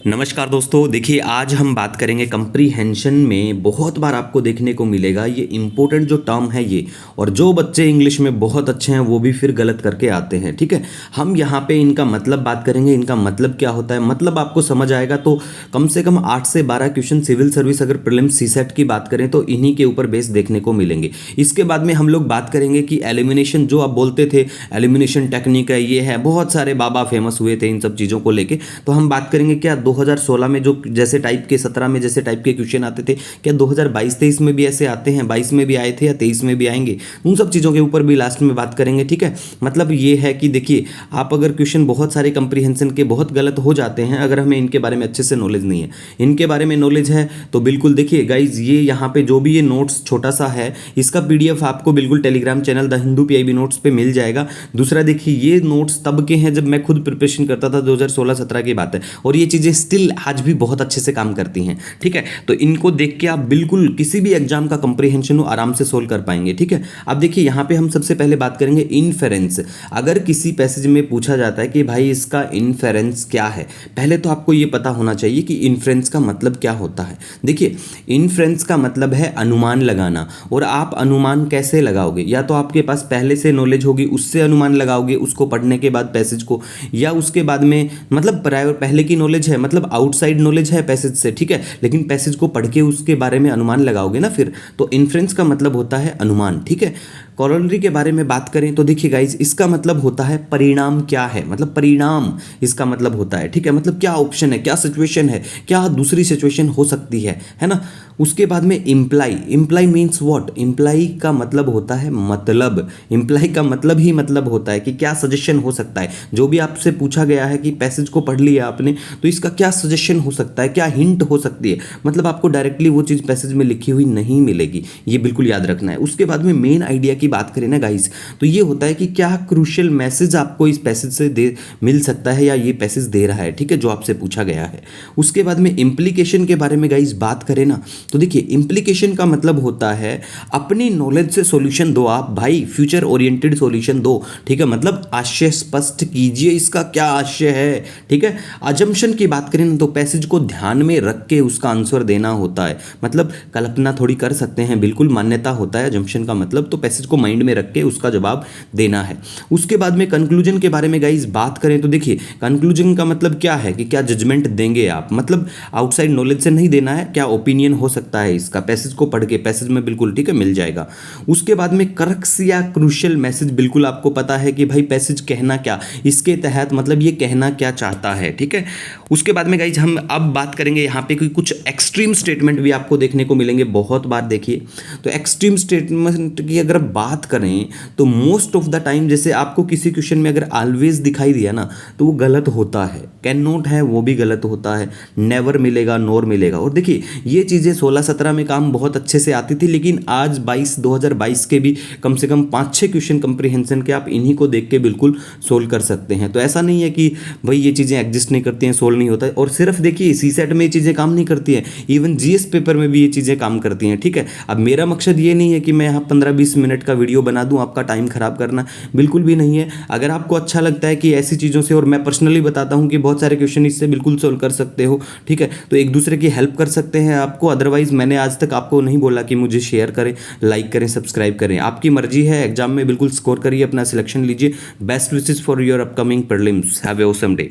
नमस्कार दोस्तों, देखिए आज हम बात करेंगे कंप्रीहेंशन में बहुत बार आपको देखने को मिलेगा ये इम्पोर्टेंट जो टर्म है ये, और जो बच्चे इंग्लिश में बहुत अच्छे हैं वो भी फिर गलत करके आते हैं। ठीक है, हम यहाँ पे इनका मतलब बात करेंगे, इनका मतलब क्या होता है, मतलब आपको समझ आएगा तो कम से कम 8 से 12 क्वेश्चन सिविल सर्विस अगर प्रीलिम्स सीसेट की बात करें तो इन्हीं के ऊपर बेस देखने को मिलेंगे। इसके बाद में हम लोग बात करेंगे कि एलिमिनेशन जो आप बोलते थे, एलिमिनेशन टेक्निक है, ये है, बहुत सारे बाबा फेमस हुए थे इन सब चीज़ों को लेके। तो हम बात करेंगे क्या 2016 में जो जैसे टाइप के, 17 में जैसे टाइप के क्वेश्चन आते थे, क्या 2022-23 में भी ऐसे आते हैं, 22 में भी आए थे या 23 में भी आएंगे, उन सब चीज़ों के ऊपर भी लास्ट में बात करेंगे। ठीक है, मतलब ये है कि देखिए आप अगर क्वेश्चन बहुत सारे कंप्रीहेंशन के बहुत गलत हो जाते हैं, अगर हमें इनके बारे में अच्छे से नॉलेज नहीं है, इनके बारे में नॉलेज है तो बिल्कुल देखिए गाइज, ये यहाँ पे जो भी ये नोट्स छोटा सा है इसका PDF आपको बिल्कुल Telegram channel the Hindu PIB notes पे मिल जाएगा। दूसरा देखिए, ये नोट्स तब के हैं जब मैं खुद प्रिपरेशन करता था, 2016-17 की बात है, और ये चीज़ें स्टिल आज भी बहुत अच्छे से काम करती हैं। ठीक है, तो इनको देख के आप बिल्कुल किसी भी एग्जाम का कंप्रीहेंशन हो आराम से सोल्व कर पाएंगे। ठीक है, अब देखिए यहाँ पे हम सबसे पहले बात करेंगे इन्फेरेंस। अगर किसी पैसेज में पूछा जाता है कि भाई इसका इन्फेरेंस क्या है, पहले तो आपको ये पता होना चाहिए कि इन्फ्रेंस का मतलब क्या होता है। देखिए, इन्फ्रेंस का मतलब है अनुमान लगाना, और आप अनुमान कैसे लगाओगे, या तो आपके पास पहले से नॉलेज होगी उससे अनुमान लगाओगे उसको पढ़ने के बाद पैसेज को, या उसके बाद में मतलब पहले की नॉलेज है, मतलब आउटसाइड नॉलेज है पैसेज से। ठीक है, लेकिन पैसेज को पढ़ के उसके बारे में अनुमान लगाओगे ना फिर, तो इन्फ्रेंस का मतलब होता है अनुमान। ठीक है, कॉरोलरी के बारे में बात करें तो देखिए गाइज, इसका मतलब होता है परिणाम क्या है, मतलब परिणाम इसका मतलब होता है। ठीक है, मतलब क्या ऑप्शन है, क्या सिचुएशन है, क्या दूसरी सिचुएशन हो सकती है ना। उसके बाद में imply, imply means what, imply का मतलब होता है मतलब, इम्प्लाई का मतलब ही मतलब होता है कि क्या सजेशन हो सकता है। जो भी आपसे पूछा गया है कि पैसेज को पढ़ लिया आपने तो इसका क्या सजेशन हो सकता है, क्या हिंट हो सकती है, मतलब आपको डायरेक्टली वो चीज़ पैसेज में लिखी हुई नहीं मिलेगी, ये बिल्कुल याद रखना है। उसके बाद में मेन आइडिया की बात करें ना गाइस, तो ये होता है कि क्या क्रूशियल मैसेज आपको इस पैसेज से मिल सकता है या ये पैसेज दे रहा है। ठीक है, जो आपसे पूछा गया है। उसके बाद में इम्प्लीकेशन के बारे में गाइस बात करें ना, तो देखिए इम्प्लीकेशन का मतलब होता है अपनी नॉलेज से सॉल्यूशन दो आप भाई, फ्यूचर ओरिएंटेड सॉल्यूशन दो। ठीक है, मतलब आशय स्पष्ट कीजिए इसका क्या आशय है। ठीक है, अजम्पशन की बात करें ना तो पैसेज को ध्यान में रख के उसका आंसर देना होता है, मतलब कल्पना थोड़ी कर सकते हैं, बिल्कुल मान्यता होता है अजम्पशन का मतलब, तो पैसेज को माइंड में रख के उसका जवाब देना है। उसके बाद में कंक्लूजन के बारे में गाइस बात करें तो देखिए कंक्लूजन का मतलब क्या है कि क्या जजमेंट देंगे आप, मतलब आउटसाइड नॉलेज से नहीं देना है, क्या ओपिनियन हो सकता है इसका, पैसेज को पढ़ के पैसेज में बिल्कुल ठीक है मिल जाएगा। उसके बाद में क्रक्स या क्रूशियल मैसेज, बिल्कुल आपको पता है कि भाई पैसेज कहना क्या, इसके तहत मतलब ये कहना क्या चाहता है। ठीक है, उसके बाद में गाइज हम अब बात करेंगे यहाँ पे कुछ एक्सट्रीम स्टेटमेंट भी आपको देखने को मिलेंगे बहुत बार। देखिए तो एक्सट्रीम स्टेटमेंट की अगर बात करें तो मोस्ट ऑफ द टाइम जैसे आपको किसी क्वेश्चन में अगर ऑलवेज दिखाई दिया ना तो वो गलत होता है, कैन नॉट है वो भी गलत होता है, नेवर मिलेगा, नोर मिलेगा। और देखिए ये चीज़ें 16-17 में काम बहुत अच्छे से आती थी, लेकिन आज 2022 के भी कम से कम 5-6 क्वेश्चन कंप्रीहेंशन के आप इन्हीं को देख के बिल्कुल सोल्व कर सकते हैं। तो ऐसा नहीं है कि भाई ये चीज़ें एग्जिस्ट नहीं करती हैं, सोल्व नहीं होता है। और सिर्फ देखिए सीसेट में ये चीज़ें काम नहीं करती हैं, इवन GS पेपर में भी ये चीज़ें काम करती हैं। ठीक है, अब मेरा मकसद ये नहीं है कि मैं यहाँ 15-20 मिनट का वीडियो बना दूँ, आपका टाइम खराब करना बिल्कुल भी नहीं है। अगर आपको अच्छा लगता है कि ऐसी चीज़ों से, और मैं पर्सनली बताता हूँ कि बहुत सारे क्वेश्चन इससे बिल्कुल सोल्व कर सकते हो, ठीक है, तो एक दूसरे की हेल्प कर सकते हैं आपको। अदरवाइज मैंने आज तक आपको नहीं बोला कि मुझे शेयर करें, लाइक करें, सब्सक्राइब करें, आपकी मर्जी है। एग्जाम में बिल्कुल स्कोर करिए, अपना सिलेक्शन लीजिए। Best wishes for your upcoming prelims. Have a awesome day.